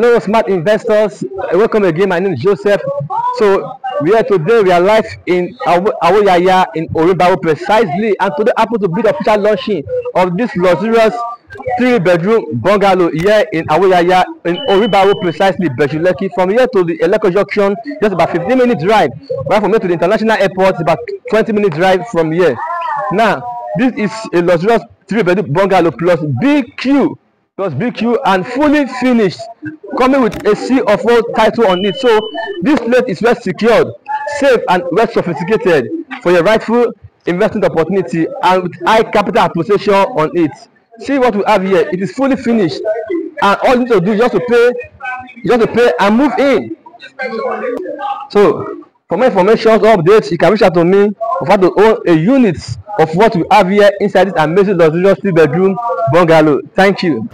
Hello, smart investors. Welcome again. My name is Joseph. So we are today. We are live in Awoyaya in Orinbawo precisely, and today happens to be the official launching of this luxurious 3-bedroom bungalow here in Awoyaya in Orinbawo precisely, Bejuleki. From here to the Eleko Junction, just about 15-minute drive. Right from here to the international airport, about 20-minute drive from here. Now, this is a luxurious 3-bedroom bungalow plus BQ. And fully finished, coming with a C of O title on it. So this place is well secured, safe and well sophisticated for your rightful investment opportunity and with high capital appreciation on it. See what we have here. It is fully finished, and all you need to do is just to pay and move in. So for more information or updates, you can reach out to me of how to own a unit of what we have here inside this amazing luxurious 3-bedroom bungalow. Thank you.